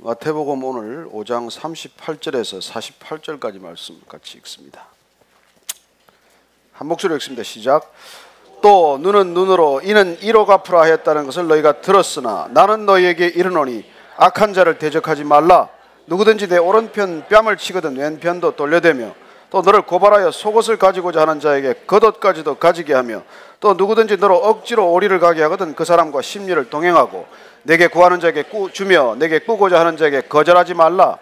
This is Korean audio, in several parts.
마태복음 오늘 5장 38절에서 48절까지 말씀 같이 읽습니다. 한 목소리로 읽습니다. 시작. 또 눈은 눈으로 이는 이로 갚으라 하였다는 것을 너희가 들었으나 나는 너희에게 이르노니 악한 자를 대적하지 말라. 누구든지 내 오른편 뺨을 치거든 왼편도 돌려대며 또 너를 고발하여 속옷을 가지고자 하는 자에게 겉옷까지도 가지게 하며 또 누구든지 너로 억지로 오리를 가게 하거든 그 사람과 심리를 동행하고 내게 구하는 자에게 주며 내게 꾸고자 하는 자에게 거절하지 말라.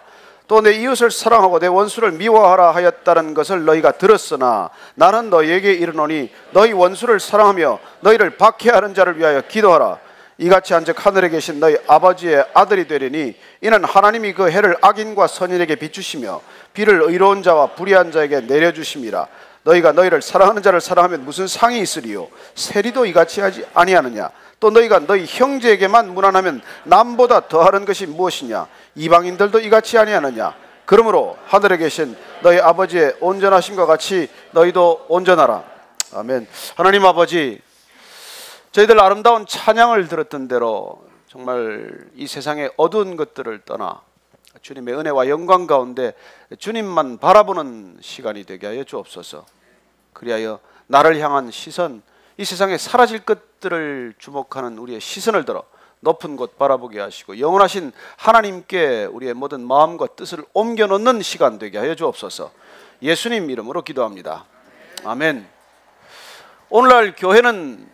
또 내 이웃을 사랑하고 내 원수를 미워하라 하였다는 것을 너희가 들었으나 나는 너희에게 이르노니 너희 원수를 사랑하며 너희를 박해하는 자를 위하여 기도하라. 이같이 한즉 하늘에 계신 너희 아버지의 아들이 되리니 이는 하나님이 그 해를 악인과 선인에게 비추시며 비를 의로운 자와 불의한 자에게 내려주심이라. 너희가 너희를 사랑하는 자를 사랑하면 무슨 상이 있으리요? 세리도 이같이 하지 아니하느냐? 또 너희가 너희 형제에게만 무난하면 남보다 더하는 것이 무엇이냐? 이방인들도 이같이 아니하느냐? 그러므로 하늘에 계신 너희 아버지의 온전하심과 같이 너희도 온전하라. 아멘. 하나님 아버지, 저희들 아름다운 찬양을 들었던 대로 정말 이 세상의 어두운 것들을 떠나 주님의 은혜와 영광 가운데 주님만 바라보는 시간이 되게 하여 주옵소서. 그리하여 나를 향한 시선, 이 세상에 사라질 것들을 주목하는 우리의 시선을 들어 높은 곳 바라보게 하시고 영원하신 하나님께 우리의 모든 마음과 뜻을 옮겨놓는 시간 되게 하여 주옵소서. 예수님 이름으로 기도합니다. 아멘. 오늘날 교회는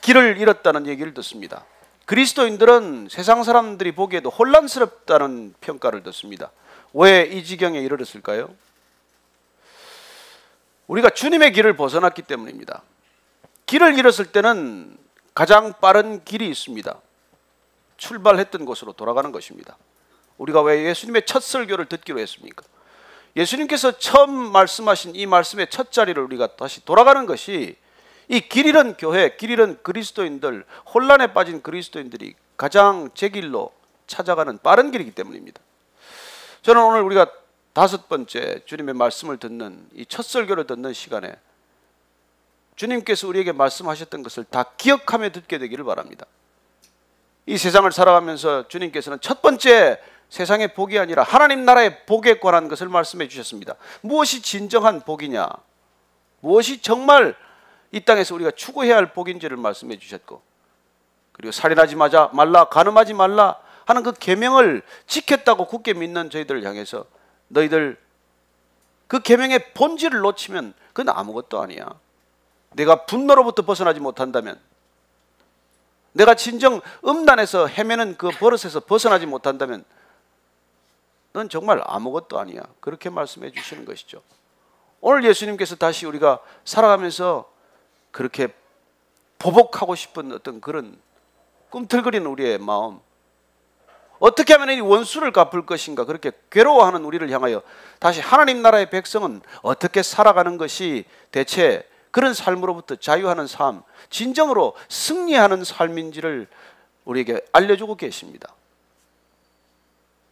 길을 잃었다는 얘기를 듣습니다. 그리스도인들은 세상 사람들이 보기에도 혼란스럽다는 평가를 듣습니다. 왜 이 지경에 이르렀을까요? 우리가 주님의 길을 벗어났기 때문입니다. 길을 잃었을 때는 가장 빠른 길이 있습니다. 출발했던 곳으로 돌아가는 것입니다. 우리가 왜 예수님의 첫 설교를 듣기로 했습니까? 예수님께서 처음 말씀하신 이 말씀의 첫 자리를 우리가 다시 돌아가는 것이 이 길 잃은 교회, 길 잃은 그리스도인들, 혼란에 빠진 그리스도인들이 가장 제 길로 찾아가는 빠른 길이기 때문입니다. 저는 오늘 우리가 5번째 주님의 말씀을 듣는 이 첫 설교를 듣는 시간에 주님께서 우리에게 말씀하셨던 것을 다 기억하며 듣게 되기를 바랍니다. 이 세상을 살아가면서 주님께서는 첫 번째 세상의 복이 아니라 하나님 나라의 복에 관한 것을 말씀해 주셨습니다. 무엇이 진정한 복이냐, 무엇이 정말 이 땅에서 우리가 추구해야 할 복인지를 말씀해 주셨고, 그리고 살인하지 말라, 간음하지 말라 하는 그 계명을 지켰다고 굳게 믿는 저희들을 향해서 너희들 그 계명의 본질을 놓치면 그건 아무것도 아니야. 내가 분노로부터 벗어나지 못한다면, 내가 진정 음란에서 헤매는 그 버릇에서 벗어나지 못한다면 넌 정말 아무것도 아니야. 그렇게 말씀해 주시는 것이죠. 오늘 예수님께서 다시 우리가 살아가면서 그렇게 보복하고 싶은 어떤 그런 꿈틀거리는 우리의 마음, 어떻게 하면 이 원수를 갚을 것인가 그렇게 괴로워하는 우리를 향하여 다시 하나님 나라의 백성은 어떻게 살아가는 것이 대체 그런 삶으로부터 자유하는 삶, 진정으로 승리하는 삶인지를 우리에게 알려주고 계십니다.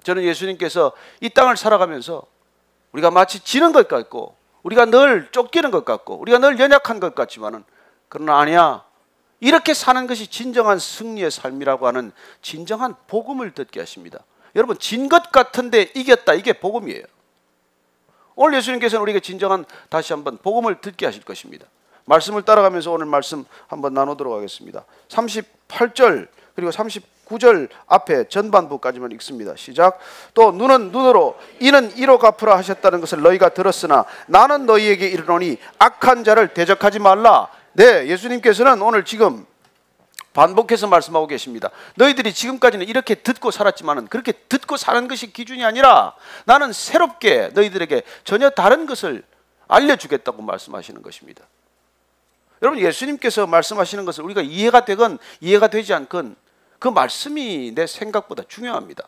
저는 예수님께서 이 땅을 살아가면서 우리가 마치 지는 것 같고, 우리가 늘 쫓기는 것 같고, 우리가 늘 연약한 것 같지만은, 그러나 아니야, 이렇게 사는 것이 진정한 승리의 삶이라고 하는 진정한 복음을 듣게 하십니다. 여러분, 진 것 같은데 이겼다, 이게 복음이에요. 오늘 예수님께서는 우리에게 진정한 다시 한번 복음을 듣게 하실 것입니다. 말씀을 따라가면서 오늘 말씀 한번 나누도록 하겠습니다. 38절 그리고 39절 앞에 전반부까지만 읽습니다. 시작. 또 눈은 눈으로 이는 이로 갚으라 하셨다는 것을 너희가 들었으나 나는 너희에게 이르노니 악한 자를 대적하지 말라. 네, 예수님께서는 오늘 지금 반복해서 말씀하고 계십니다. 너희들이 지금까지는 이렇게 듣고 살았지만은 그렇게 듣고 사는 것이 기준이 아니라 나는 새롭게 너희들에게 전혀 다른 것을 알려주겠다고 말씀하시는 것입니다. 여러분, 예수님께서 말씀하시는 것을 우리가 이해가 되건 이해가 되지 않건 그 말씀이 내 생각보다 중요합니다.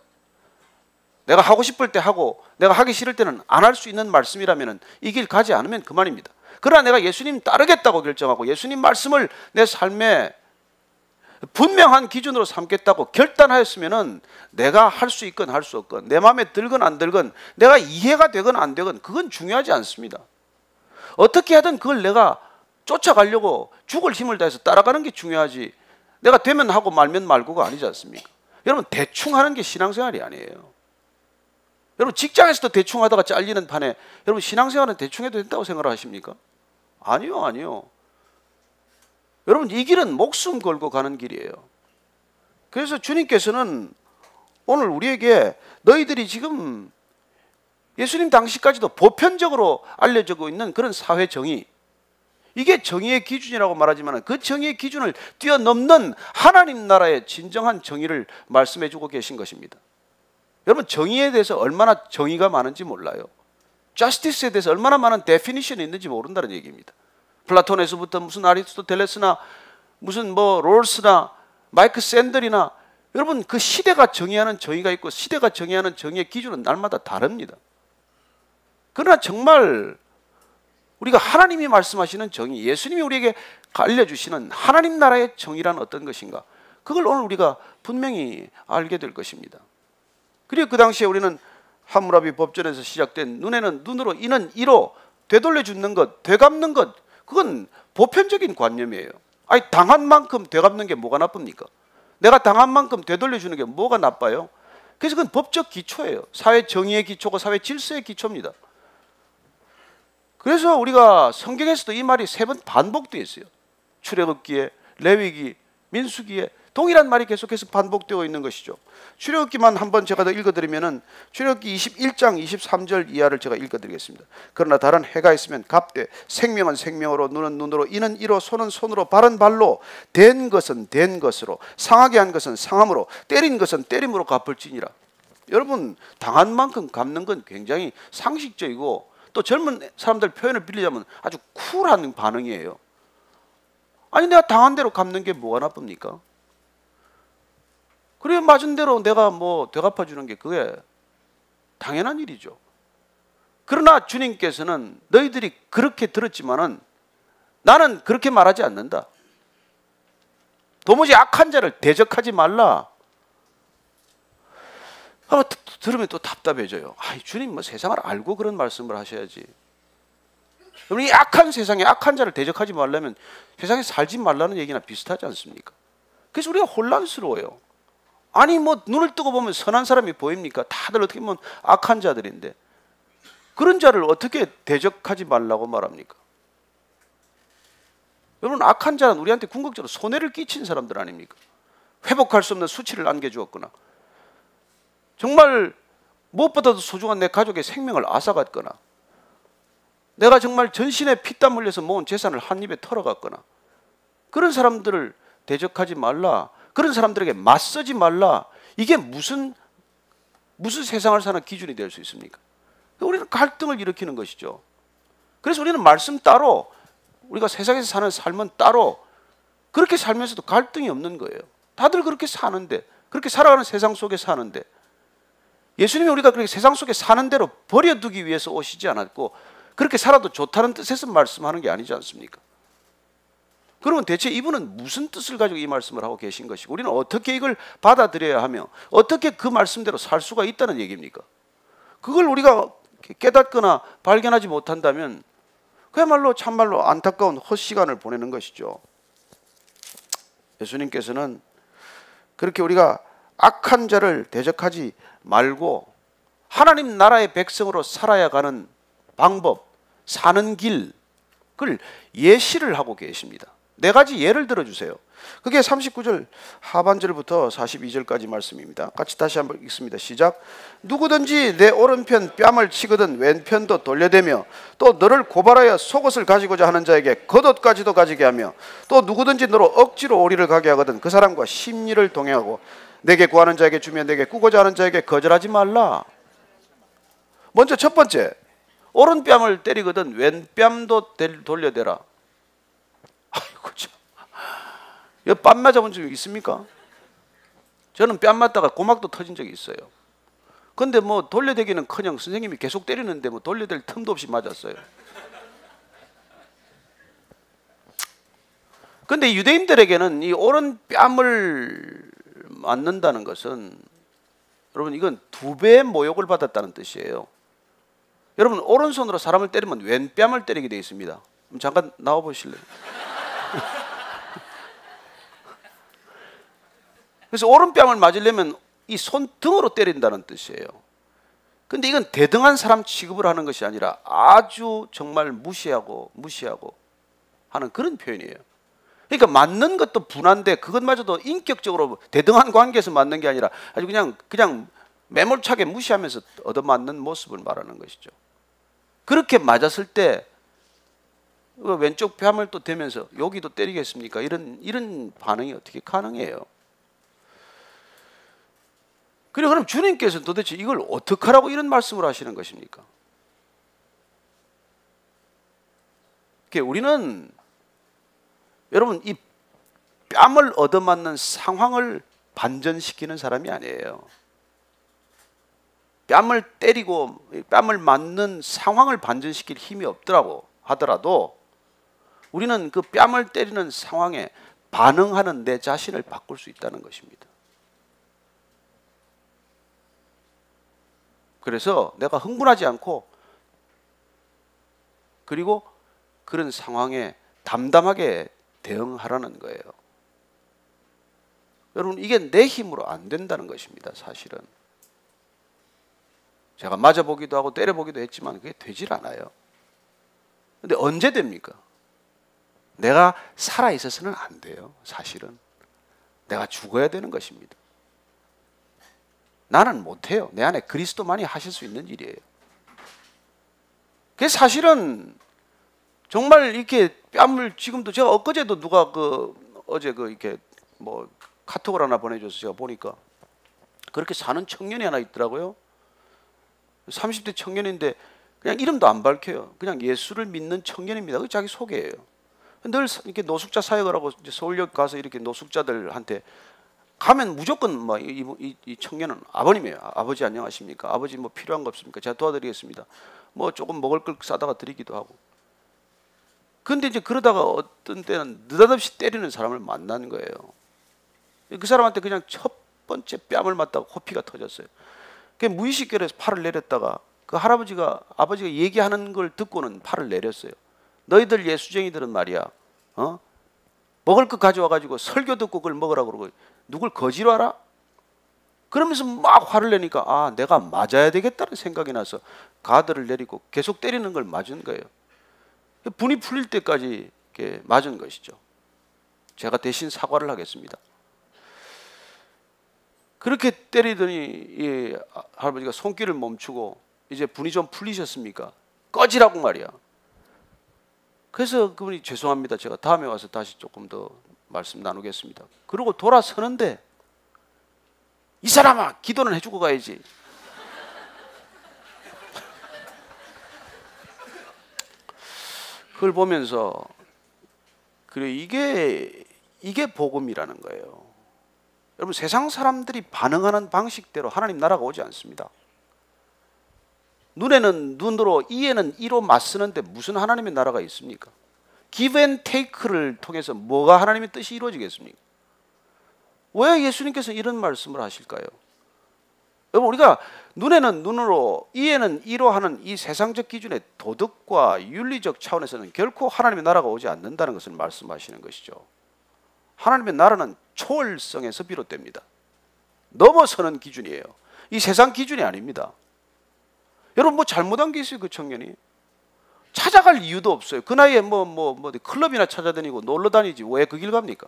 내가 하고 싶을 때 하고 내가 하기 싫을 때는 안 할 수 있는 말씀이라면 이 길 가지 않으면 그만입니다. 그러나 내가 예수님 따르겠다고 결정하고 예수님 말씀을 내 삶에 분명한 기준으로 삼겠다고 결단하였으면은 내가 할 수 있건 할 수 없건, 내 마음에 들건 안 들건, 내가 이해가 되건 안 되건 그건 중요하지 않습니다. 어떻게 하든 그걸 내가 쫓아가려고 죽을 힘을 다해서 따라가는 게 중요하지, 내가 되면 하고 말면 말고가 아니지 않습니까? 여러분 대충 하는 게 신앙생활이 아니에요. 여러분 직장에서도 대충 하다가 잘리는 판에 여러분 신앙생활은 대충 해도 된다고 생각하십니까? 아니요, 아니요. 여러분 이 길은 목숨 걸고 가는 길이에요. 그래서 주님께서는 오늘 우리에게 너희들이 지금 예수님 당시까지도 보편적으로 알려지고 있는 그런 사회 정의, 이게 정의의 기준이라고 말하지만 그 정의의 기준을 뛰어넘는 하나님 나라의 진정한 정의를 말씀해 주고 계신 것입니다. 여러분 정의에 대해서 얼마나 정의가 많은지 몰라요. justice에 대해서 얼마나 많은 definition이 있는지 모른다는 얘기입니다. 플라톤에서부터 무슨 아리스토텔레스나 무슨 뭐 롤스나 마이크 샌들이나 여러분 그 시대가 정의하는 정의가 있고 시대가 정의하는 정의의 기준은 날마다 다릅니다. 그러나 정말 우리가 하나님이 말씀하시는 정의, 예수님이 우리에게 알려주시는 하나님 나라의 정의란 어떤 것인가, 그걸 오늘 우리가 분명히 알게 될 것입니다. 그리고 그 당시에 우리는 함무라비 법전에서 시작된 눈에는 눈으로 이는 이로 되돌려 주는 것, 되갚는 것, 그건 보편적인 관념이에요. 아니 당한 만큼 되갚는 게 뭐가 나쁩니까? 내가 당한 만큼 되돌려 주는 게 뭐가 나빠요? 그래서 그건 법적 기초예요. 사회 정의의 기초고 사회 질서의 기초입니다. 그래서 우리가 성경에서도 이 말이 3번 반복되어 있어요. 출애굽기에, 레위기, 민수기에 동일한 말이 계속해서 반복되어 있는 것이죠. 출애굽기만 한번 제가 더 읽어드리면은 출애굽기 21장 23절 이하를 제가 읽어드리겠습니다. 그러나 다른 해가 있으면 갑되, 생명은 생명으로, 눈은 눈으로, 이는 이로, 손은 손으로, 발은 발로, 된 것은 된 것으로, 상하게 한 것은 상함으로, 때린 것은 때림으로 갚을지니라. 여러분 당한 만큼 갚는 건 굉장히 상식적이고 또 젊은 사람들 표현을 빌리자면 아주 쿨한 반응이에요. 아니 내가 당한 대로 갚는 게 뭐가 나쁩니까? 그래 맞은 대로 내가 뭐 되갚아 주는 게 그게 당연한 일이죠. 그러나 주님께서는 너희들이 그렇게 들었지만은 나는 그렇게 말하지 않는다. 도무지 악한 자를 대적하지 말라. 들으면 또 답답해져요. 아이, 주님 뭐 세상을 알고 그런 말씀을 하셔야지. 여러분 이 악한 세상에 악한 자를 대적하지 말라면 세상에 살지 말라는 얘기나 비슷하지 않습니까? 그래서 우리가 혼란스러워요. 아니 뭐 눈을 뜨고 보면 선한 사람이 보입니까? 다들 어떻게 보면 악한 자들인데 그런 자를 어떻게 대적하지 말라고 말합니까? 여러분 악한 자는 우리한테 궁극적으로 손해를 끼친 사람들 아닙니까? 회복할 수 없는 수치를 안겨주었거나 정말 무엇보다도 소중한 내 가족의 생명을 앗아갔거나 내가 정말 전신에 피땀 흘려서 모은 재산을 한 입에 털어갔거나 그런 사람들을 대적하지 말라, 그런 사람들에게 맞서지 말라. 이게 무슨 세상을 사는 기준이 될 수 있습니까? 우리는 갈등을 일으키는 것이죠. 그래서 우리는 말씀 따로 우리가 세상에서 사는 삶은 따로 그렇게 살면서도 갈등이 없는 거예요. 다들 그렇게 사는데 그렇게 살아가는 세상 속에 사는데 예수님이 우리가 그렇게 세상 속에 사는 대로 버려두기 위해서 오시지 않았고 그렇게 살아도 좋다는 뜻에서 말씀하는 게 아니지 않습니까? 그러면 대체 이분은 무슨 뜻을 가지고 이 말씀을 하고 계신 것이고 우리는 어떻게 이걸 받아들여야 하며 어떻게 그 말씀대로 살 수가 있다는 얘기입니까? 그걸 우리가 깨닫거나 발견하지 못한다면 그야말로 참말로 안타까운 헛시간을 보내는 것이죠. 예수님께서는 그렇게 우리가 악한 자를 대적하지 말고 하나님 나라의 백성으로 살아야 가는 방법, 사는 길, 그걸 예시를 하고 계십니다. 4가지 예를 들어주세요. 그게 39절 하반절부터 42절까지 말씀입니다. 같이 다시 한번 읽습니다. 시작. 누구든지 내 오른편 뺨을 치거든 왼편도 돌려대며 또 너를 고발하여 속옷을 가지고자 하는 자에게 겉옷까지도 가지게 하며 또 누구든지 너로 억지로 오리를 가게 하거든 그 사람과 심리를 동행하고 내게 구하는 자에게 주며 내게 꾸고자 하는 자에게 거절하지 말라. 먼저 첫 번째, 오른뺨을 때리거든 왼뺨도 돌려대라. 아이고 참, 여기 뺨 맞아본 적 있습니까? 저는 뺨 맞다가 고막도 터진 적이 있어요. 근데 뭐 돌려대기는커녕 선생님이 계속 때리는데 뭐 돌려댈 틈도 없이 맞았어요. 근데 유대인들에게는 이 오른뺨을 맞는다는 것은 여러분 이건 2배의 모욕을 받았다는 뜻이에요. 여러분 오른손으로 사람을 때리면 왼뺨을 때리게 되어 있습니다. 잠깐 나와 보실래요? 그래서 오른뺨을 맞으려면 이 손등으로 때린다는 뜻이에요. 근데 이건 대등한 사람 취급을 하는 것이 아니라 아주 정말 무시하고 하는 그런 표현이에요. 그러니까 맞는 것도 분한데 그것마저도 인격적으로 대등한 관계에서 맞는 게 아니라 아주 그냥 매몰차게 무시하면서 얻어맞는 모습을 말하는 것이죠. 그렇게 맞았을 때 왼쪽 뺨을 또 대면서 여기도 때리겠습니까? 이런 반응이 어떻게 가능해요? 그럼 주님께서는 도대체 이걸 어떻게 하라고 이런 말씀을 하시는 것입니까? 우리는 여러분 이 뺨을 얻어맞는 상황을 반전시키는 사람이 아니에요. 뺨을 때리고 뺨을 맞는 상황을 반전시킬 힘이 없더라고 하더라도 우리는 그 뺨을 때리는 상황에 반응하는 내 자신을 바꿀 수 있다는 것입니다. 그래서 내가 흥분하지 않고 그리고 그런 상황에 담담하게 대응하라는 거예요. 여러분 이게 내 힘으로 안 된다는 것입니다. 사실은 제가 맞아보기도 하고 때려보기도 했지만 그게 되질 않아요. 근데 언제 됩니까? 내가 살아있어서는 안 돼요. 사실은 내가 죽어야 되는 것입니다. 나는 못해요. 내 안에 그리스도만이 하실 수 있는 일이에요. 그게 사실은 정말 이렇게 뺨을 지금도 제가 엊그제도 누가 어제 이렇게 뭐 카톡을 하나 보내줘서 제가 보니까 그렇게 사는 청년이 하나 있더라고요. 30대 청년인데 그냥 이름도 안 밝혀요. 그냥 예수를 믿는 청년입니다. 그게 자기 소개예요. 늘 이렇게 노숙자 사역을 하고 서울역 가서 이렇게 노숙자들한테 가면 무조건 이 청년은 아버님이에요. 아버지 안녕하십니까? 아버지 뭐 필요한 거 없습니까? 제가 도와드리겠습니다. 뭐 조금 먹을 걸 싸다가 드리기도 하고. 근데 이제 그러다가 어떤 때는 느닷없이 때리는 사람을 만난 거예요. 그 사람한테 그냥 첫 번째 뺨을 맞다가 코피가 터졌어요. 그 무의식결에서 팔을 내렸다가 그 아버지가 얘기하는 걸 듣고는 팔을 내렸어요. 너희들 예수쟁이들은 말이야, 먹을 거 가져와 가지고 설교 듣고 그걸 먹으라고 그러고 누굴 거지로 알아? 그러면서 막 화를 내니까 아 내가 맞아야 되겠다는 생각이 나서 가드를 내리고 계속 때리는 걸 맞은 거예요. 분이 풀릴 때까지 이렇게 맞은 것이죠. 제가 대신 사과를 하겠습니다. 그렇게 때리더니 이 할아버지가 손길을 멈추고 이제 분이 좀 풀리셨습니까? 꺼지라고 말이야. 그래서 그분이 죄송합니다. 제가 다음에 와서 다시 조금 더 말씀 나누겠습니다. 그러고 돌아서는데 이 사람아 기도는 해주고 가야지. 그걸 보면서 그래 이게 복음이라는 거예요. 여러분 세상 사람들이 반응하는 방식대로 하나님 나라가 오지 않습니다. 눈에는 눈으로 이에는 이로 맞서는데 무슨 하나님의 나라가 있습니까? give and take를 통해서 뭐가 하나님의 뜻이 이루어지겠습니까? 왜 예수님께서 이런 말씀을 하실까요? 여러분 우리가 눈에는 눈으로 이에는 이로 하는 이 세상적 기준의 도덕과 윤리적 차원에서는 결코 하나님의 나라가 오지 않는다는 것을 말씀하시는 것이죠. 하나님의 나라는 초월성에서 비롯됩니다. 넘어서는 기준이에요. 이 세상 기준이 아닙니다. 여러분 뭐 잘못한 게 있어요? 그 청년이 찾아갈 이유도 없어요. 그 나이에 클럽이나 찾아다니고 놀러 다니지 왜 그 길 갑니까?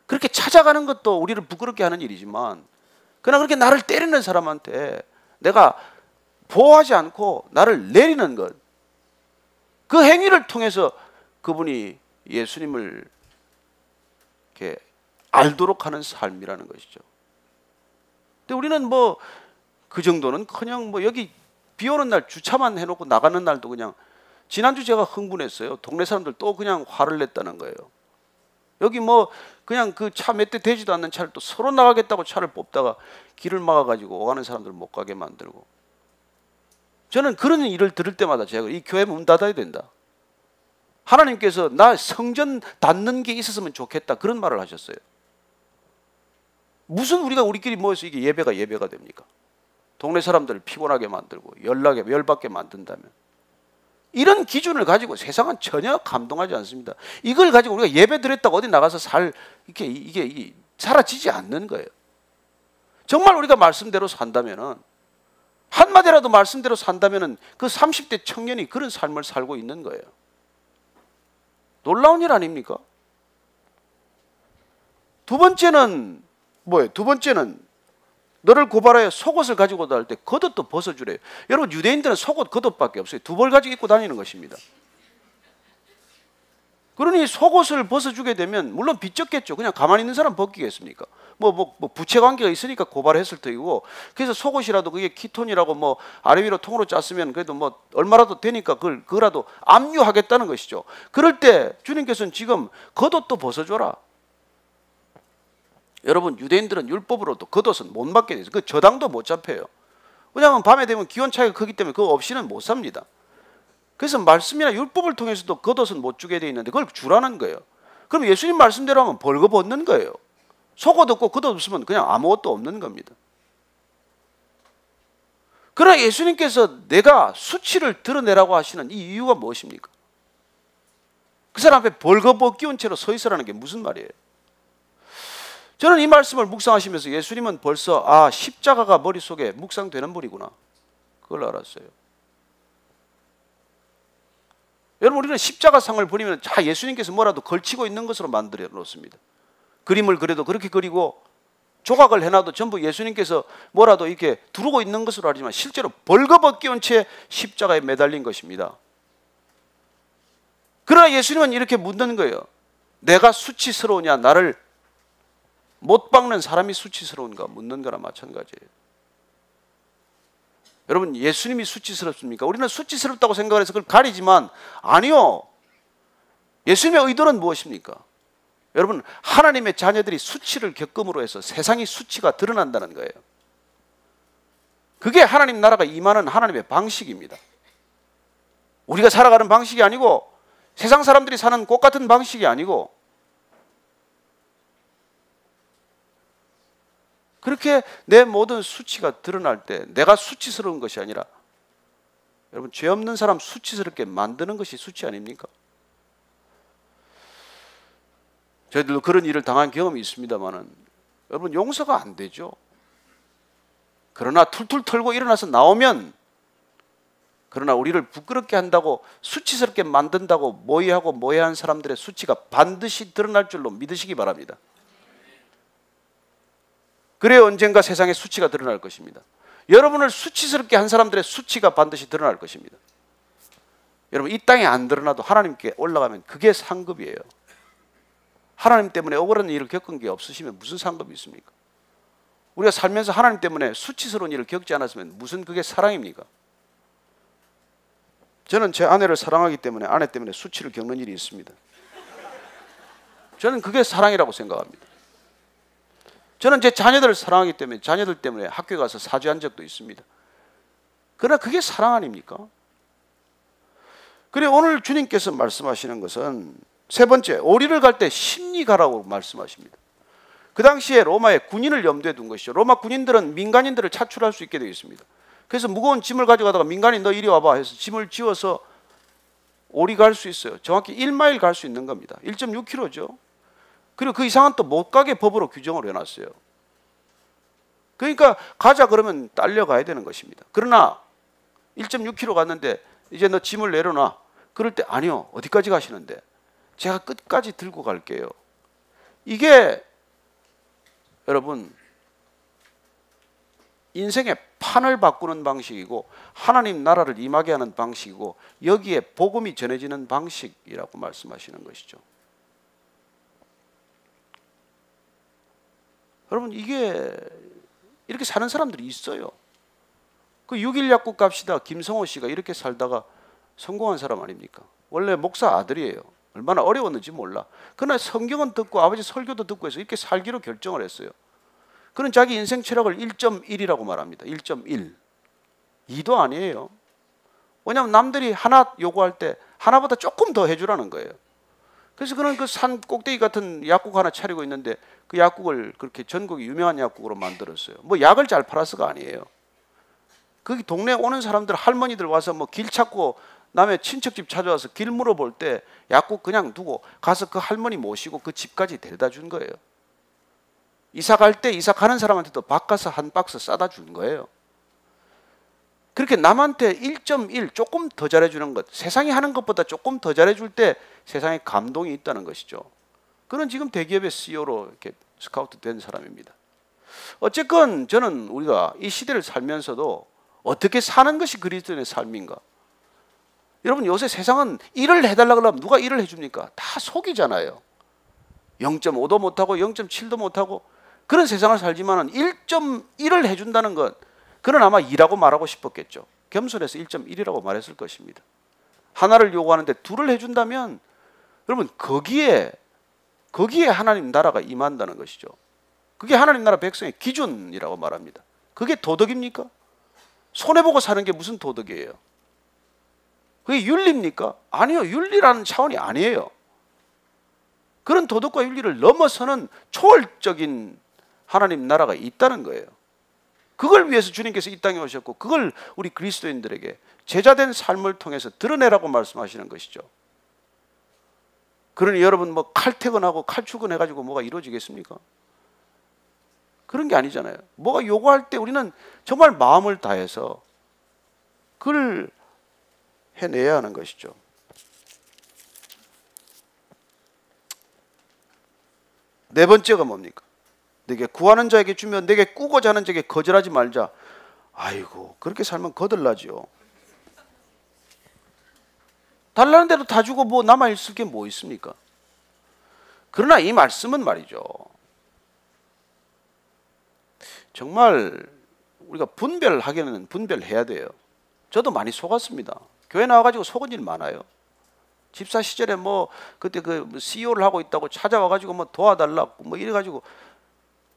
그렇게 찾아가는 것도 우리를 부끄럽게 하는 일이지만 그러나 그렇게 나를 때리는 사람한테 내가 보호하지 않고 나를 내리는 것, 그 행위를 통해서 그분이 예수님을 이렇게 알도록 하는 삶이라는 것이죠. 근데 우리는 그 정도는 그냥 여기 비 오는 날 주차만 해놓고 나가는 날도 그냥 지난주 제가 흥분했어요. 동네 사람들 또 그냥 화를 냈다는 거예요. 여기 그냥 그 차 몇 대 되지도 않는 차를 또 서로 나가겠다고 차를 뽑다가 길을 막아가지고 오가는 사람들 못 가게 만들고. 저는 그런 일을 들을 때마다 제가 이 교회 문 닫아야 된다. 하나님께서 나 성전 닫는 게 있었으면 좋겠다 그런 말을 하셨어요. 무슨 우리끼리 모여서 이게 예배가 됩니까? 동네 사람들을 피곤하게 만들고 열받게 만든다면 이런 기준을 가지고 세상은 전혀 감동하지 않습니다. 이걸 가지고 우리가 예배 드렸다고 어디 나가서 이게 사라지지 않는 거예요. 정말 우리가 말씀대로 산다면은, 한마디라도 말씀대로 산다면은 그 30대 청년이 그런 삶을 살고 있는 거예요. 놀라운 일 아닙니까? 두 번째는 뭐예요? 두 번째는 너를 고발하여 속옷을 가지고 다닐 때 겉옷도 벗어주래요. 여러분, 유대인들은 속옷 겉옷밖에 없어요. 두 벌 가지고 입고 다니는 것입니다. 그러니 속옷을 벗어주게 되면 물론 빚졌겠죠. 그냥 가만히 있는 사람 벗기겠습니까? 뭐 부채 관계가 있으니까 고발했을 터이고, 그래서 속옷이라도 그게 키톤이라고 뭐 아래 위로 통으로 짰으면 그래도 뭐 얼마라도 되니까 그거라도 압류하겠다는 것이죠. 그럴 때 주님께서는 지금 겉옷도 벗어줘라. 여러분, 유대인들은 율법으로도 겉옷은 못 받게 돼서 그 저당도 못 잡혀요. 왜냐하면 밤에 되면 기온 차이가 크기 때문에 그거 없이는 못 삽니다. 그래서 말씀이나 율법을 통해서도 겉옷은 못 주게 돼 있는데 그걸 주라는 거예요. 그럼 예수님 말씀대로 하면 벌거벗는 거예요. 속옷 없고 겉옷 없으면 그냥 아무것도 없는 겁니다. 그러나 예수님께서 내가 수치를 드러내라고 하시는 이 이유가 무엇입니까? 그 사람 앞에 벌거벗 끼운 채로 서 있으라는 게 무슨 말이에요? 저는 이 말씀을 묵상하시면서 예수님은 벌써 십자가가 머릿속에 묵상되는 분이구나, 그걸 알았어요. 여러분, 우리는 십자가상을 버리면 예수님께서 뭐라도 걸치고 있는 것으로 만들어 놓습니다. 그림을 그려도 그렇게 그리고 조각을 해놔도 전부 예수님께서 뭐라도 이렇게 두르고 있는 것으로 알지만 실제로 벌거벗 끼운 채 십자가에 매달린 것입니다. 그러나 예수님은 이렇게 묻는 거예요. 내가 수치스러우냐, 나를 못 박는 사람이 수치스러운가 묻는 거나 마찬가지예요. 여러분, 예수님이 수치스럽습니까? 우리는 수치스럽다고 생각을 해서 그걸 가리지만 아니요. 예수님의 의도는 무엇입니까? 여러분, 하나님의 자녀들이 수치를 겪음으로 해서 세상의 수치가 드러난다는 거예요. 그게 하나님 나라가 임하는 하나님의 방식입니다. 우리가 살아가는 방식이 아니고, 세상 사람들이 사는 꽃 같은 방식이 아니고, 그렇게 내 모든 수치가 드러날 때 내가 수치스러운 것이 아니라, 여러분, 죄 없는 사람 수치스럽게 만드는 것이 수치 아닙니까? 저희들도 그런 일을 당한 경험이 있습니다만은, 여러분, 용서가 안 되죠. 그러나 툴툴 털고 일어나서 나오면, 그러나 우리를 부끄럽게 한다고, 수치스럽게 만든다고 모해하고 모해한 사람들의 수치가 반드시 드러날 줄로 믿으시기 바랍니다. 그래야 언젠가 세상에 수치가 드러날 것입니다. 여러분을 수치스럽게 한 사람들의 수치가 반드시 드러날 것입니다. 여러분, 이 땅에 안 드러나도 하나님께 올라가면 그게 상급이에요. 하나님 때문에 억울한 일을 겪은 게 없으시면 무슨 상급이 있습니까? 우리가 살면서 하나님 때문에 수치스러운 일을 겪지 않았으면 무슨 그게 사랑입니까? 저는 제 아내를 사랑하기 때문에 아내 때문에 수치를 겪는 일이 있습니다. 저는 그게 사랑이라고 생각합니다. 저는 제 자녀들을 사랑하기 때문에 자녀들 때문에 학교에 가서 사죄한 적도 있습니다. 그러나 그게 사랑 아닙니까? 그리고 오늘 주님께서 말씀하시는 것은 세 번째, 오리를 갈 때 심리 가라고 말씀하십니다. 그 당시에 로마의 군인을 염두에 둔 것이죠. 로마 군인들은 민간인들을 차출할 수 있게 되어 있습니다. 그래서 무거운 짐을 가져가다가 민간인 너 이리 와봐 해서 짐을 지어서 오리 갈 수 있어요. 정확히 1마일 갈 수 있는 겁니다. 1.6km죠. 그리고 그 이상은 또 못 가게 법으로 규정을 해놨어요. 그러니까 가자 그러면 딸려가야 되는 것입니다. 그러나 1.6km 갔는데 이제 너 짐을 내려놔. 그럴 때 아니요. 어디까지 가시는데? 제가 끝까지 들고 갈게요. 이게 여러분 인생의 판을 바꾸는 방식이고 하나님 나라를 임하게 하는 방식이고 여기에 복음이 전해지는 방식이라고 말씀하시는 것이죠. 여러분, 이게 이렇게 사는 사람들이 있어요. 그 6일 약국 갑시다 김성호 씨가 이렇게 살다가 성공한 사람 아닙니까? 원래 목사 아들이에요. 얼마나 어려웠는지 몰라. 그러나 성경은 듣고 아버지 설교도 듣고 해서 이렇게 살기로 결정을 했어요. 그는 자기 인생 체력을 1.1이라고 말합니다. 1.1. 2도 아니에요. 왜냐하면 남들이 하나 요구할 때 하나보다 조금 더 해주라는 거예요. 그래서 그는 그 산 꼭대기 같은 약국 하나 차리고 있는데 그 약국을 그렇게 전국이 유명한 약국으로 만들었어요. 뭐 약을 잘 팔아서가 아니에요. 거기 동네에 오는 사람들, 할머니들 와서 뭐 길 찾고 남의 친척집 찾아와서 길 물어볼 때 약국 그냥 두고 가서 그 할머니 모시고 그 집까지 데려다 준 거예요. 이사 갈 때 이사 가는 사람한테도 바꿔서 한 박스 싸다 준 거예요. 그렇게 남한테 1.1 조금 더 잘해주는 것, 세상이 하는 것보다 조금 더 잘해줄 때 세상에 감동이 있다는 것이죠. 그는 지금 대기업의 CEO로 이렇게 스카우트 된 사람입니다. 어쨌건 저는 우리가 이 시대를 살면서도 어떻게 사는 것이 그리스도인의 삶인가? 여러분, 요새 세상은 일을 해달라고 하면 누가 일을 해줍니까? 다 속이잖아요. 0.5도 못하고 0.7도 못하고 그런 세상을 살지만 1.1을 해준다는 것, 그는 아마 2라고 말하고 싶었겠죠. 겸손해서 1.1이라고 말했을 것입니다. 하나를 요구하는데 2를 해준다면 여러분, 거기에 하나님 나라가 임한다는 것이죠. 그게 하나님 나라 백성의 기준이라고 말합니다. 그게 도덕입니까? 손해보고 사는 게 무슨 도덕이에요? 그게 윤리입니까? 아니요, 윤리라는 차원이 아니에요. 그런 도덕과 윤리를 넘어서는 초월적인 하나님 나라가 있다는 거예요. 그걸 위해서 주님께서 이 땅에 오셨고, 그걸 우리 그리스도인들에게 제자된 삶을 통해서 드러내라고 말씀하시는 것이죠. 그러니 여러분, 뭐 칼퇴근하고 칼출근해가지고 뭐가 이루어지겠습니까? 그런 게 아니잖아요. 뭐가 요구할 때 우리는 정말 마음을 다해서 그걸 해내야 하는 것이죠. 네 번째가 뭡니까? 내게 구하는 자에게 주면 내게 꾸고자 하는 자에게 거절하지 말자. 아이고, 그렇게 살면 거들나지요. 달라는 대로 다 주고 뭐 남아있을 게 뭐 있습니까? 그러나 이 말씀은 말이죠, 정말 우리가 분별하기는 분별해야 돼요. 저도 많이 속았습니다. 교회 나와가지고 속은 일 많아요. 집사 시절에 뭐 그때 그 CEO를 하고 있다고 찾아와가지고 뭐 도와달라고 뭐 이래가지고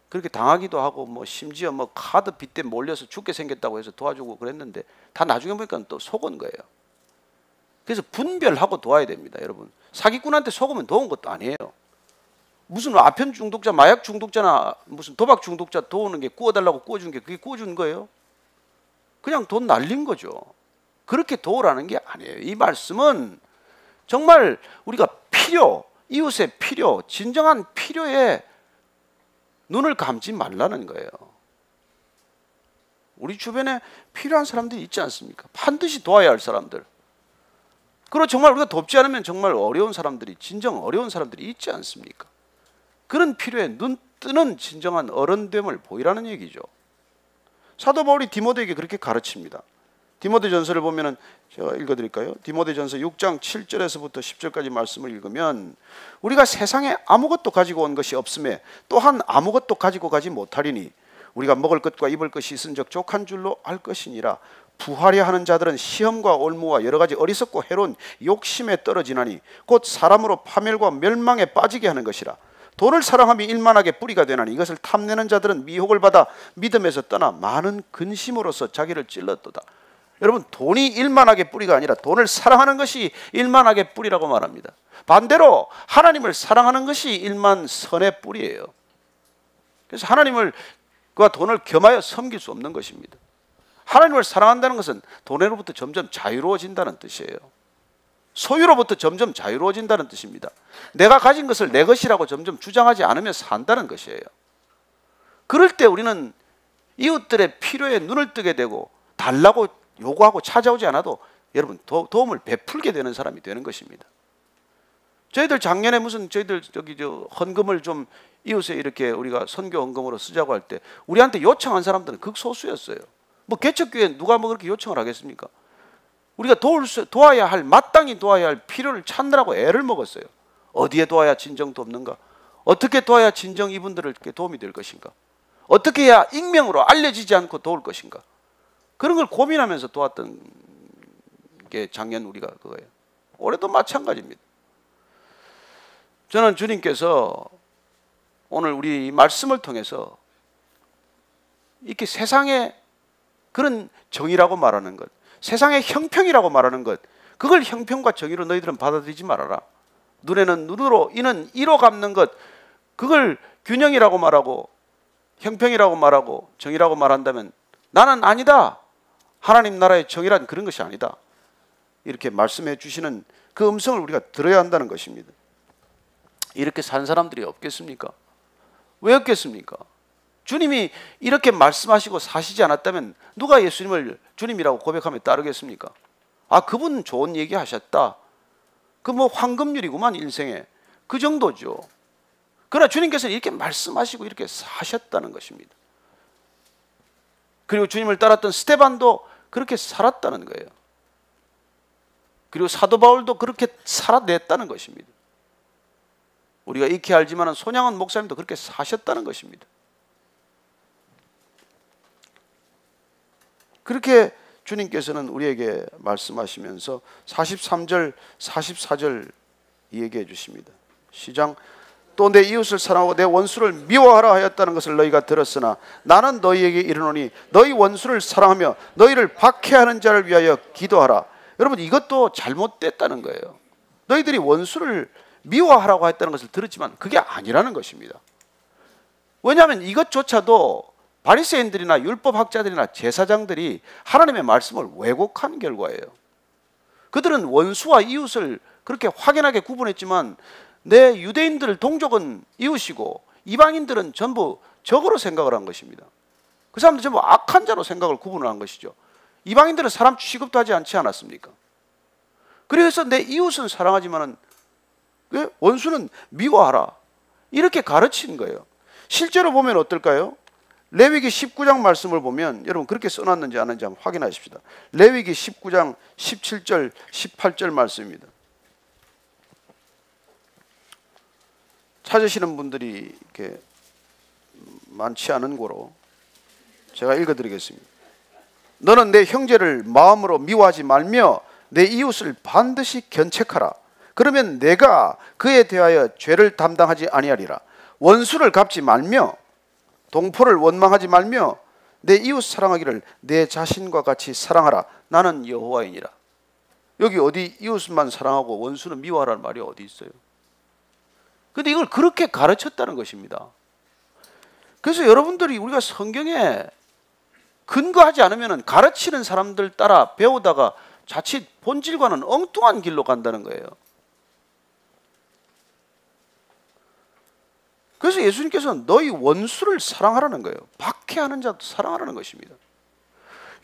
그렇게 당하기도 하고, 뭐 심지어 뭐 카드 빚때 몰려서 죽게 생겼다고 해서 도와주고 그랬는데 다 나중에 보니까 또 속은 거예요. 그래서 분별하고 도와야 됩니다, 여러분. 사기꾼한테 속으면 도운 것도 아니에요. 무슨 아편 중독자, 마약 중독자나 무슨 도박 중독자 도우는 게 구워달라고 구워준 게 그게 구워준 거예요? 그냥 돈 날린 거죠. 그렇게 도우라는 게 아니에요. 이 말씀은 정말 우리가 필요, 이웃의 필요, 진정한 필요에 눈을 감지 말라는 거예요. 우리 주변에 필요한 사람들이 있지 않습니까? 반드시 도와야 할 사람들. 그리고 정말 우리가 돕지 않으면 정말 어려운 사람들이, 진정 어려운 사람들이 있지 않습니까? 그런 필요에 눈 뜨는 진정한 어른됨을 보이라는 얘기죠. 사도 바울이 디모데에게 그렇게 가르칩니다. 디모데전서를 보면은 제가 읽어드릴까요? 디모데전서 6장 7절에서부터 10절까지 말씀을 읽으면, 우리가 세상에 아무것도 가지고 온 것이 없음에 또한 아무것도 가지고 가지 못하리니 우리가 먹을 것과 입을 것이 있은즉 족한 줄로 알 것이니라. 부하려 하는 자들은 시험과 올무와 여러 가지 어리석고 해로운 욕심에 떨어지나니 곧 사람으로 파멸과 멸망에 빠지게 하는 것이라. 돈을 사랑함이 일만하게 뿌리가 되나니 이것을 탐내는 자들은 미혹을 받아 믿음에서 떠나 많은 근심으로서 자기를 찔렀도다. 여러분, 돈이 일만하게 뿌리가 아니라 돈을 사랑하는 것이 일만하게 뿌리라고 말합니다. 반대로 하나님을 사랑하는 것이 일만 선의 뿌리예요. 그래서 하나님을 그와 돈을 겸하여 섬길 수 없는 것입니다. 하나님을 사랑한다는 것은 돈으로부터 점점 자유로워진다는 뜻이에요. 소유로부터 점점 자유로워진다는 뜻입니다. 내가 가진 것을 내 것이라고 점점 주장하지 않으며 산다는 것이에요. 그럴 때 우리는 이웃들의 필요에 눈을 뜨게 되고, 달라고 요구하고 찾아오지 않아도 여러분 도움을 베풀게 되는 사람이 되는 것입니다. 저희들 작년에 저희들 헌금을 좀 이웃에 이렇게 우리가 선교 헌금으로 쓰자고 할 때 우리한테 요청한 사람들은 극소수였어요. 뭐 개척교회 누가 뭐 그렇게 요청을 하겠습니까? 우리가 도와야 할, 마땅히 도와야 할 필요를 찾느라고 애를 먹었어요. 어디에 도와야 진정 돕는가? 어떻게 도와야 진정 이분들에게 도움이 될 것인가? 어떻게 해야 익명으로 알려지지 않고 도울 것인가? 그런 걸 고민하면서 도왔던 게 작년 우리가 그거예요. 올해도 마찬가지입니다. 저는 주님께서 오늘 우리 말씀을 통해서 이렇게 세상에 그런 정의라고 말하는 것, 세상의 형평이라고 말하는 것, 그걸 형평과 정의로 너희들은 받아들이지 말아라. 눈에는 눈으로, 이는 이로 갚는 것, 그걸 균형이라고 말하고 형평이라고 말하고 정의라고 말한다면 나는 아니다. 하나님 나라의 정의란 그런 것이 아니다. 이렇게 말씀해 주시는 그 음성을 우리가 들어야 한다는 것입니다. 이렇게 산 사람들이 없겠습니까? 왜였겠습니까? 주님이 이렇게 말씀하시고 사시지 않았다면 누가 예수님을 주님이라고 고백하며 따르겠습니까? 아, 그분 좋은 얘기 하셨다. 그 뭐 황금률이구만 인생에. 그 정도죠. 그러나 주님께서는 이렇게 말씀하시고 이렇게 사셨다는 것입니다. 그리고 주님을 따랐던 스데반도 그렇게 살았다는 거예요. 그리고 사도 바울도 그렇게 살아냈다는 것입니다. 우리가 익히 알지만 손양원 목사님도 그렇게 사셨다는 것입니다. 그렇게 주님께서는 우리에게 말씀하시면서 43절, 44절 얘기해 주십니다. 시작. 또 내 이웃을 사랑하고 내 원수를 미워하라 하였다는 것을 너희가 들었으나 나는 너희에게 이르노니 너희 원수를 사랑하며 너희를 박해하는 자를 위하여 기도하라. 여러분, 이것도 잘못됐다는 거예요. 너희들이 원수를 미워하라고 했다는 것을 들었지만 그게 아니라는 것입니다. 왜냐하면 이것조차도 바리새인들이나 율법학자들이나 제사장들이 하나님의 말씀을 왜곡한 결과예요. 그들은 원수와 이웃을 그렇게 확연하게 구분했지만 내 유대인들 동족은 이웃이고 이방인들은 전부 적으로 생각을 한 것입니다. 그 사람들 전부 악한 자로 생각을 구분을 한 것이죠. 이방인들은 사람 취급도 하지 않지 않았습니까? 그래서 내 이웃은 사랑하지만은 원수는 미워하라, 이렇게 가르친 거예요. 실제로 보면 어떨까요? 레위기 19장 말씀을 보면 여러분 그렇게 써놨는지 안 했는지 한번 확인하십시다. 레위기 19장 17절 18절 말씀입니다. 찾으시는 분들이 이렇게 많지 않은 고로 제가 읽어드리겠습니다. 너는 내 형제를 마음으로 미워하지 말며 내 이웃을 반드시 견책하라. 그러면 내가 그에 대하여 죄를 담당하지 아니하리라. 원수를 갚지 말며 동포를 원망하지 말며 내 이웃 사랑하기를 내 자신과 같이 사랑하라. 나는 여호와이니라. 여기 어디 이웃만 사랑하고 원수는 미워하라는 말이 어디 있어요? 근데 이걸 그렇게 가르쳤다는 것입니다. 그래서 여러분들이 우리가 성경에 근거하지 않으면 가르치는 사람들 따라 배우다가 자칫 본질과는 엉뚱한 길로 간다는 거예요. 그래서 예수님께서는 너희 원수를 사랑하라는 거예요. 박해하는 자도 사랑하라는 것입니다.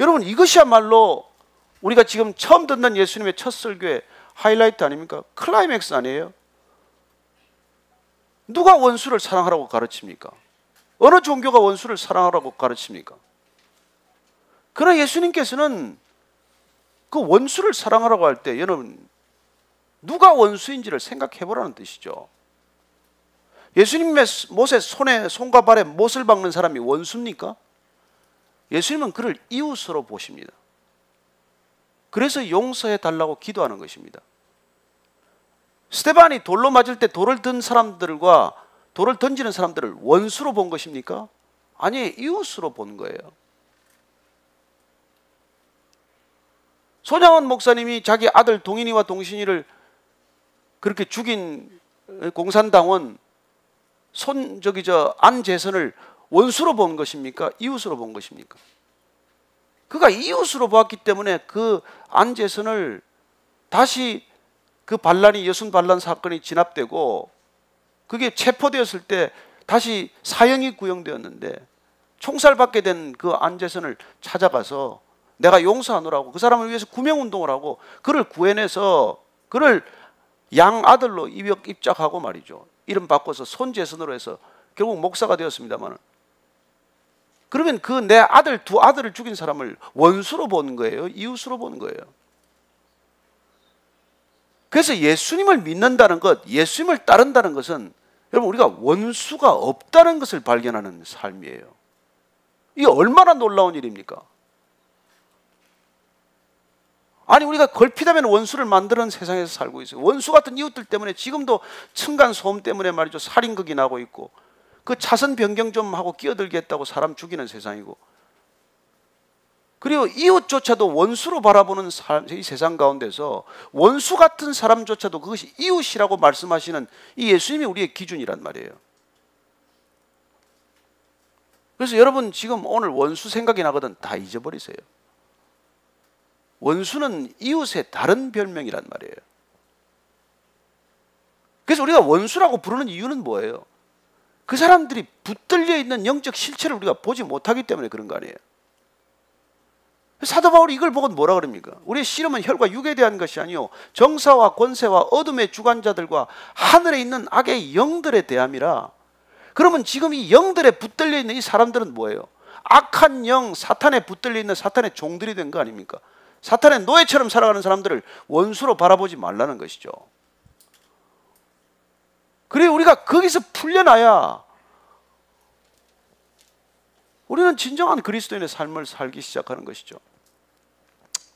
여러분, 이것이야말로 우리가 지금 처음 듣는 예수님의 첫 설교의 하이라이트 아닙니까? 클라이맥스 아니에요? 누가 원수를 사랑하라고 가르칩니까? 어느 종교가 원수를 사랑하라고 가르칩니까? 그러나 예수님께서는 그 원수를 사랑하라고 할 때 여러분 누가 원수인지를 생각해 보라는 뜻이죠. 예수님의 못에 손과 발에 못을 박는 사람이 원수입니까? 예수님은 그를 이웃으로 보십니다. 그래서 용서해 달라고 기도하는 것입니다. 스데반이 돌로 맞을 때 돌을 든 사람들과 돌을 던지는 사람들을 원수로 본 것입니까? 아니, 이웃으로 본 거예요. 손양원 목사님이 자기 아들 동인이와 동신이를 그렇게 죽인 공산당원 안재선을 원수로 본 것입니까? 이웃으로 본 것입니까? 그가 이웃으로 보았기 때문에 그 안재선을 다시 그 여순 반란 사건이 진압되고 그게 체포되었을 때 다시 사형이 구형되었는데 총살받게 된 그 안재선을 찾아가서 내가 용서하노라고 그 사람을 위해서 구명운동을 하고 그를 구해내서 그를 양아들로 입작하고 말이죠. 이름 바꿔서 손재선으로 해서 결국 목사가 되었습니다만, 그러면 그 내 아들 두 아들을 죽인 사람을 원수로 보는 거예요? 이웃으로 보는 거예요? 그래서 예수님을 믿는다는 것, 예수님을 따른다는 것은 여러분 우리가 원수가 없다는 것을 발견하는 삶이에요. 이게 얼마나 놀라운 일입니까? 아니, 우리가 걸핏하면 원수를 만드는 세상에서 살고 있어요. 원수 같은 이웃들 때문에 지금도 층간소음 때문에 말이죠, 살인극이 나고 있고, 그 차선 변경 좀 하고 끼어들겠다고 사람 죽이는 세상이고, 그리고 이웃조차도 원수로 바라보는 이 세상 가운데서 원수 같은 사람조차도 그것이 이웃이라고 말씀하시는 이 예수님이 우리의 기준이란 말이에요. 그래서 여러분 지금 오늘 원수 생각이 나거든 다 잊어버리세요. 원수는 이웃의 다른 별명이란 말이에요. 그래서 우리가 원수라고 부르는 이유는 뭐예요? 그 사람들이 붙들려 있는 영적 실체를 우리가 보지 못하기 때문에 그런 거 아니에요. 사도 바울이 이걸 보고 뭐라 그럽니까? 우리의 씨름은 혈과 육에 대한 것이 아니요 정사와 권세와 어둠의 주관자들과 하늘에 있는 악의 영들에 대함이라. 그러면 지금 이 영들에 붙들려 있는 이 사람들은 뭐예요? 악한 영, 사탄에 붙들려 있는 사탄의 종들이 된 거 아닙니까? 사탄의 노예처럼 살아가는 사람들을 원수로 바라보지 말라는 것이죠. 그래 우리가 거기서 풀려나야 우리는 진정한 그리스도인의 삶을 살기 시작하는 것이죠.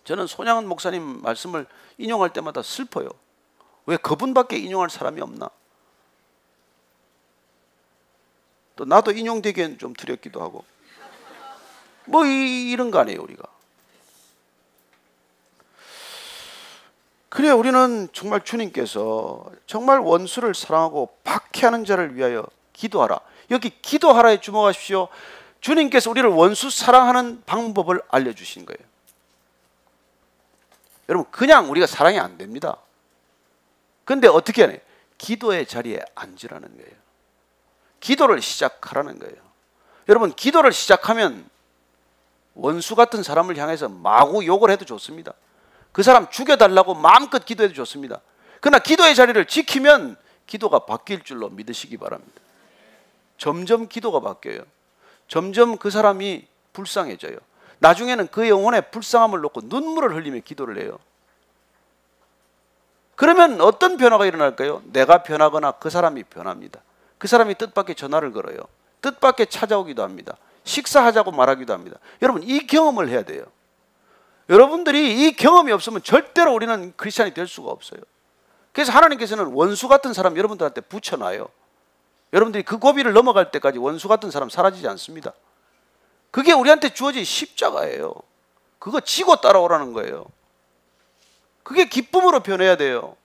저는 손양은 목사님 말씀을 인용할 때마다 슬퍼요. 왜 그분밖에 인용할 사람이 없나? 또 나도 인용되기엔 좀 두렵기도 하고 뭐 이런 거 아니에요 우리가. 그래 우리는 정말 주님께서 정말 원수를 사랑하고 박해하는 자를 위하여 기도하라. 여기 기도하라에 주목하십시오. 주님께서 우리를 원수 사랑하는 방법을 알려주신 거예요. 여러분 그냥 우리가 사랑이 안 됩니다. 근데 어떻게 하냐? 기도의 자리에 앉으라는 거예요. 기도를 시작하라는 거예요. 여러분 기도를 시작하면 원수 같은 사람을 향해서 마구 욕을 해도 좋습니다. 그 사람 죽여달라고 마음껏 기도해도 좋습니다. 그러나 기도의 자리를 지키면 기도가 바뀔 줄로 믿으시기 바랍니다. 점점 기도가 바뀌어요. 점점 그 사람이 불쌍해져요. 나중에는 그 영혼의 불쌍함을 놓고 눈물을 흘리며 기도를 해요. 그러면 어떤 변화가 일어날까요? 내가 변하거나 그 사람이 변합니다. 그 사람이 뜻밖의 전화를 걸어요. 뜻밖의 찾아오기도 합니다. 식사하자고 말하기도 합니다. 여러분 이 경험을 해야 돼요. 여러분들이 이 경험이 없으면 절대로 우리는 크리스찬이 될 수가 없어요. 그래서 하나님께서는 원수 같은 사람 여러분들한테 붙여놔요. 여러분들이 그 고비를 넘어갈 때까지 원수 같은 사람 사라지지 않습니다. 그게 우리한테 주어진 십자가예요. 그거 지고 따라오라는 거예요. 그게 기쁨으로 변해야 돼요.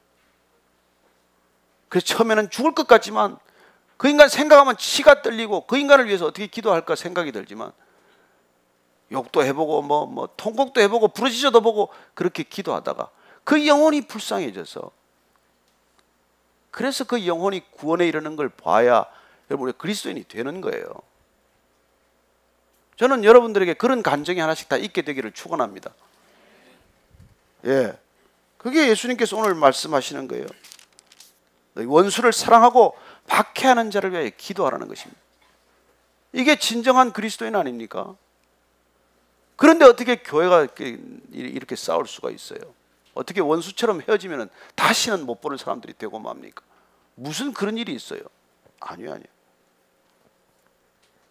그래서 처음에는 죽을 것 같지만 그 인간 생각하면 치가 떨리고 그 인간을 위해서 어떻게 기도할까 생각이 들지만 욕도 해보고 뭐 통곡도 해보고 부르짖어도 보고 그렇게 기도하다가 그 영혼이 불쌍해져서 그래서 그 영혼이 구원에 이르는 걸 봐야 여러분 우리 그리스도인이 되는 거예요. 저는 여러분들에게 그런 간증이 하나씩 다 있게 되기를 축원합니다. 예, 그게 예수님께서 오늘 말씀하시는 거예요. 원수를 사랑하고 박해하는 자를 위하여 기도하라는 것입니다. 이게 진정한 그리스도인 아닙니까? 그런데 어떻게 교회가 이렇게 싸울 수가 있어요? 어떻게 원수처럼 헤어지면 다시는 못 보는 사람들이 되고 맙니까? 무슨 그런 일이 있어요? 아니요.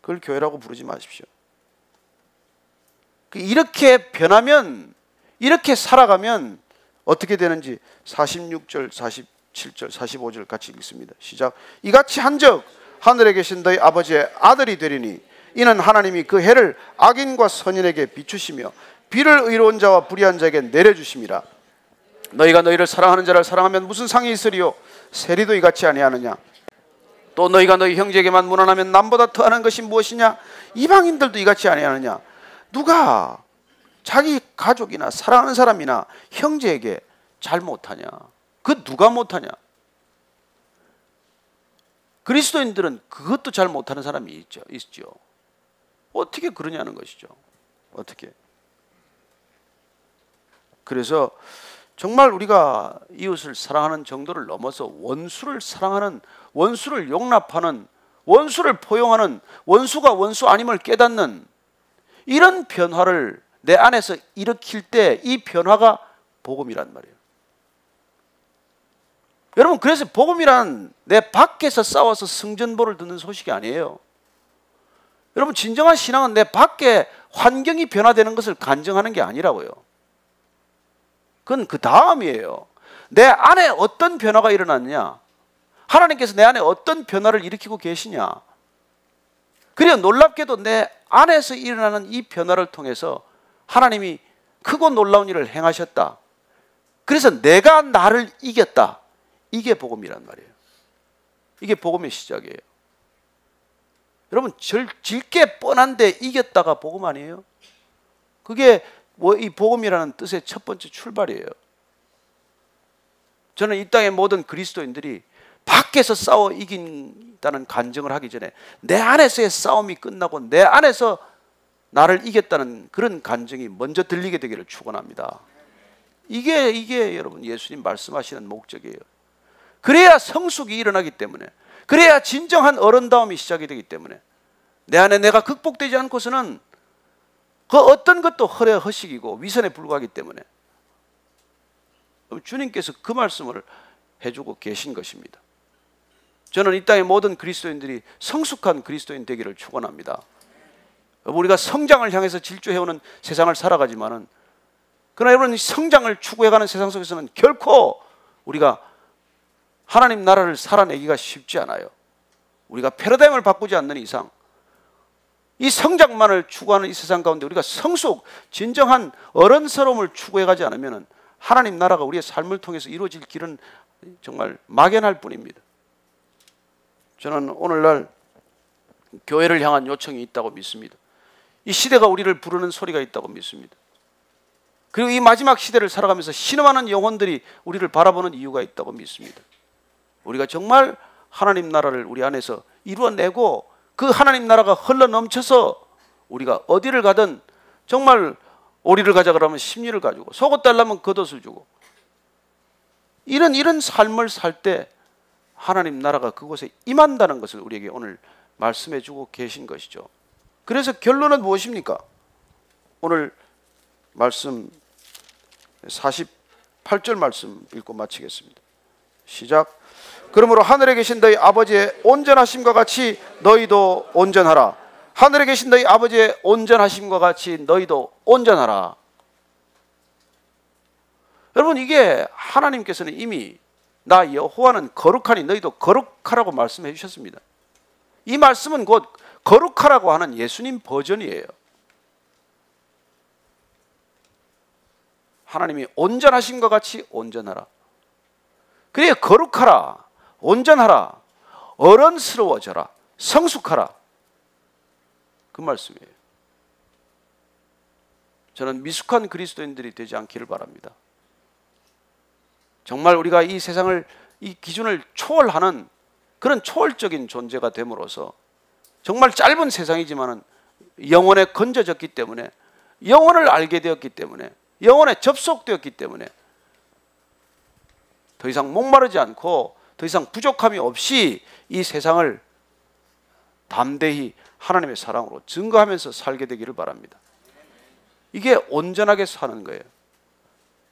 그걸 교회라고 부르지 마십시오. 이렇게 변하면, 이렇게 살아가면 어떻게 되는지 46절, 47절, 45절 같이 읽습니다. 시작. 이같이 한즉 하늘에 계신 너희 아버지의 아들이 되리니 이는 하나님이 그 해를 악인과 선인에게 비추시며 비를 의로운 자와 불의한 자에게 내려주심이라. 너희가 너희를 사랑하는 자를 사랑하면 무슨 상이 있으리요? 세리도 이같이 아니하느냐? 또 너희가 너희 형제에게만 무난하면 남보다 더하는 것이 무엇이냐? 이방인들도 이같이 아니하느냐? 누가 자기 가족이나 사랑하는 사람이나 형제에게 잘 못하냐? 그 누가 못하냐? 그리스도인들은 그것도 잘 못하는 사람이 있죠. 어떻게 그러냐는 것이죠. 어떻게? 그래서 정말 우리가 이웃을 사랑하는 정도를 넘어서 원수를 사랑하는, 원수를 용납하는, 원수를 포용하는, 원수가 원수 아님을 깨닫는 이런 변화를 내 안에서 일으킬 때 이 변화가 복음이란 말이에요. 여러분, 그래서 복음이란 내 밖에서 싸워서 승전보를 듣는 소식이 아니에요. 여러분, 진정한 신앙은 내 밖에 환경이 변화되는 것을 간증하는 게 아니라고요. 그건 그 다음이에요. 내 안에 어떤 변화가 일어났냐? 하나님께서 내 안에 어떤 변화를 일으키고 계시냐? 그래야 놀랍게도 내 안에서 일어나는 이 변화를 통해서 하나님이 크고 놀라운 일을 행하셨다. 그래서 내가 나를 이겼다. 이게 복음이란 말이에요. 이게 복음의 시작이에요. 여러분, 질게 뻔한데 이겼다가 복음 아니에요? 그게 이 복음이라는 뜻의 첫 번째 출발이에요. 저는 이 땅의 모든 그리스도인들이 밖에서 싸워 이긴다는 간증을 하기 전에 내 안에서의 싸움이 끝나고 내 안에서 나를 이겼다는 그런 간증이 먼저 들리게 되기를 축원합니다. 이게 여러분 예수님 말씀하시는 목적이에요. 그래야 성숙이 일어나기 때문에, 그래야 진정한 어른다움이 시작이 되기 때문에, 내 안에 내가 극복되지 않고서는 그 어떤 것도 허례허식이고 위선에 불과하기 때문에 주님께서 그 말씀을 해주고 계신 것입니다. 저는 이 땅의 모든 그리스도인들이 성숙한 그리스도인 되기를 축원합니다. 우리가 성장을 향해서 질주해오는 세상을 살아가지만은, 그러나 여러분, 성장을 추구해가는 세상 속에서는 결코 우리가 하나님 나라를 살아내기가 쉽지 않아요. 우리가 패러다임을 바꾸지 않는 이상, 이 성장만을 추구하는 이 세상 가운데 우리가 성숙, 진정한 어른스러움을 추구해가지 않으면 하나님 나라가 우리의 삶을 통해서 이루어질 길은 정말 막연할 뿐입니다. 저는 오늘날 교회를 향한 요청이 있다고 믿습니다. 이 시대가 우리를 부르는 소리가 있다고 믿습니다. 그리고 이 마지막 시대를 살아가면서 신음하는 영혼들이 우리를 바라보는 이유가 있다고 믿습니다. 우리가 정말 하나님 나라를 우리 안에서 이루어내고 그 하나님 나라가 흘러넘쳐서 우리가 어디를 가든 정말 오리를 가자 그러면 십리를 가지고, 속옷 달라면 겉옷을 주고, 이런 삶을 살 때 하나님 나라가 그곳에 임한다는 것을 우리에게 오늘 말씀해 주고 계신 것이죠. 그래서 결론은 무엇입니까? 오늘 말씀 48절 말씀 읽고 마치겠습니다. 시작. 그러므로 하늘에 계신 너희 아버지의 온전하심과 같이 너희도 온전하라. 하늘에 계신 너희 아버지의 온전하심과 같이 너희도 온전하라. 여러분, 이게 하나님께서는 이미 나 여호와는 거룩하니 너희도 거룩하라고 말씀해 주셨습니다. 이 말씀은 곧 거룩하라고 하는 예수님 버전이에요. 하나님이 온전하심과 같이 온전하라. 그래, 거룩하라, 온전하라, 어른스러워져라, 성숙하라, 그 말씀이에요. 저는 미숙한 그리스도인들이 되지 않기를 바랍니다. 정말 우리가 이 세상을, 이 기준을 초월하는 그런 초월적인 존재가 됨으로써 정말 짧은 세상이지만은 영혼에 건져졌기 때문에, 영혼을 알게 되었기 때문에, 영혼에 접속되었기 때문에 더 이상 목마르지 않고 더 이상 부족함이 없이 이 세상을 담대히 하나님의 사랑으로 증거하면서 살게 되기를 바랍니다. 이게 온전하게 사는 거예요.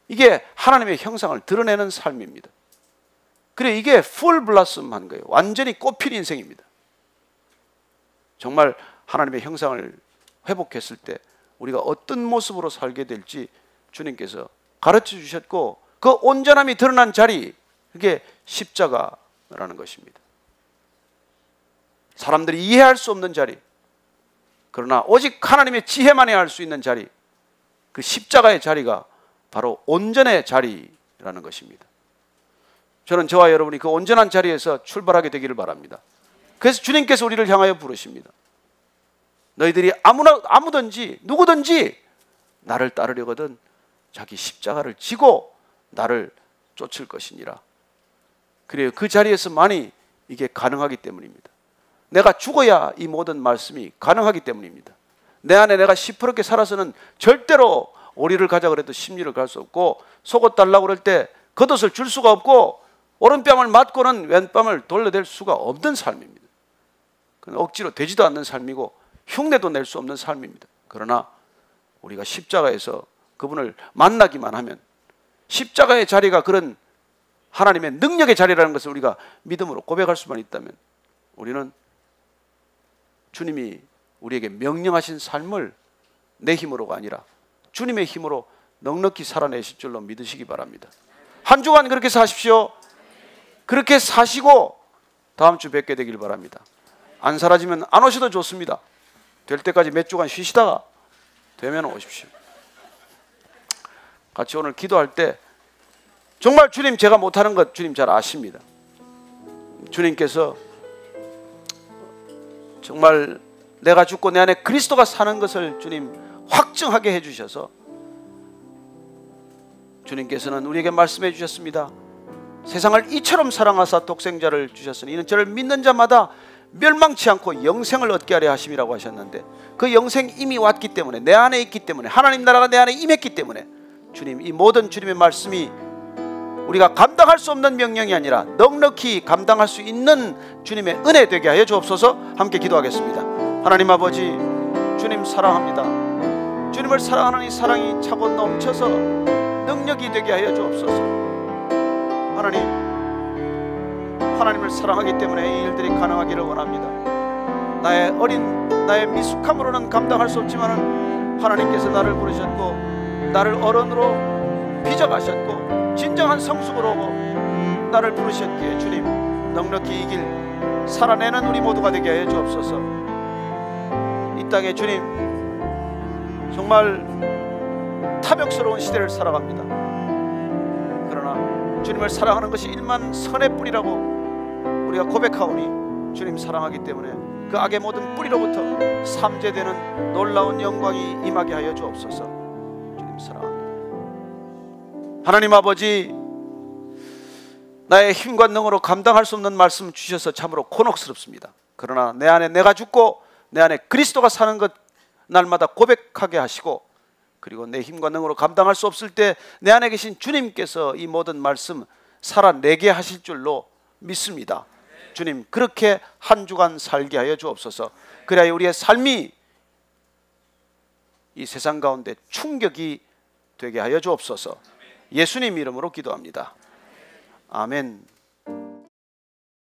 이게 하나님의 형상을 드러내는 삶입니다. 그래, 이게 풀 블라썸한 거예요. 완전히 꽃핀 인생입니다. 정말 하나님의 형상을 회복했을 때 우리가 어떤 모습으로 살게 될지 주님께서 가르쳐 주셨고, 그 온전함이 드러난 자리, 그게 십자가라는 것입니다. 사람들이 이해할 수 없는 자리, 그러나 오직 하나님의 지혜만이 알 수 있는 자리, 그 십자가의 자리가 바로 온전의 자리라는 것입니다. 저는 저와 여러분이 그 온전한 자리에서 출발하게 되기를 바랍니다. 그래서 주님께서 우리를 향하여 부르십니다. 너희들이 아무든지 누구든지 나를 따르려거든 자기 십자가를 지고 나를 쫓을 것이니라. 그래요. 그 자리에서만이 이게 가능하기 때문입니다. 내가 죽어야 이 모든 말씀이 가능하기 때문입니다. 내 안에 내가 시퍼렇게 살아서는 절대로 오리를 가자 그래도 십리를 갈 수 없고, 속옷 달라고 그럴 때 겉옷을 줄 수가 없고, 오른뺨을 맞고는 왼뺨을 돌려댈 수가 없는 삶입니다. 그건 억지로 되지도 않는 삶이고 흉내도 낼 수 없는 삶입니다. 그러나 우리가 십자가에서 그분을 만나기만 하면, 십자가의 자리가 그런 하나님의 능력의 자리라는 것을 우리가 믿음으로 고백할 수만 있다면, 우리는 주님이 우리에게 명령하신 삶을 내 힘으로가 아니라 주님의 힘으로 넉넉히 살아내실 줄로 믿으시기 바랍니다. 한 주간 그렇게 사십시오. 그렇게 사시고 다음 주 뵙게 되길 바랍니다. 안 사라지면 안 오셔도 좋습니다. 될 때까지 몇 주간 쉬시다가 되면 오십시오. 같이 오늘 기도할 때 정말 주님, 제가 못하는 것 주님 잘 아십니다. 주님께서 정말 내가 죽고 내 안에 그리스도가 사는 것을 주님 확증하게 해주셔서, 주님께서는 우리에게 말씀해 주셨습니다. 세상을 이처럼 사랑하사 독생자를 주셨으니 이는 저를 믿는 자마다 멸망치 않고 영생을 얻게 하려 하심이라고 하셨는데, 그 영생 이미 왔기 때문에, 내 안에 있기 때문에, 하나님 나라가 내 안에 임했기 때문에 주님, 이 모든 주님의 말씀이 우리가 감당할 수 없는 명령이 아니라 넉넉히 감당할 수 있는 주님의 은혜 되게 하여 주옵소서. 함께 기도하겠습니다. 하나님 아버지, 주님 사랑합니다. 주님을 사랑하는 이 사랑이 차고 넘쳐서 능력이 되게 하여 주옵소서. 하나님, 하나님을 사랑하기 때문에 이 일들이 가능하기를 원합니다. 나의 미숙함으로는 감당할 수 없지만 하나님께서 나를 부르셨고 나를 어른으로 빚어가셨고 진정한 성숙으로 나를 부르셨기에 주님, 넉넉히 이 길 살아내는 우리 모두가 되게 하여 주옵소서. 이 땅에 주님, 정말 탐욕스러운 시대를 살아갑니다. 그러나 주님을 사랑하는 것이 일만 선의 뿌리라고 우리가 고백하오니 주님 사랑하기 때문에 그 악의 모든 뿌리로부터 삼재되는 놀라운 영광이 임하게 하여 주옵소서. 주님 사랑합니다. 하나님 아버지, 나의 힘과 능으로 감당할 수 없는 말씀 주셔서 참으로 곤혹스럽습니다. 그러나 내 안에 내가 죽고 내 안에 그리스도가 사는 것 날마다 고백하게 하시고, 그리고 내 힘과 능으로 감당할 수 없을 때 내 안에 계신 주님께서 이 모든 말씀 살아내게 하실 줄로 믿습니다. 주님, 그렇게 한 주간 살게 하여 주옵소서. 그래야 우리의 삶이 이 세상 가운데 충격이 되게 하여 주옵소서. 예수님 이름으로 기도합니다. 아멘.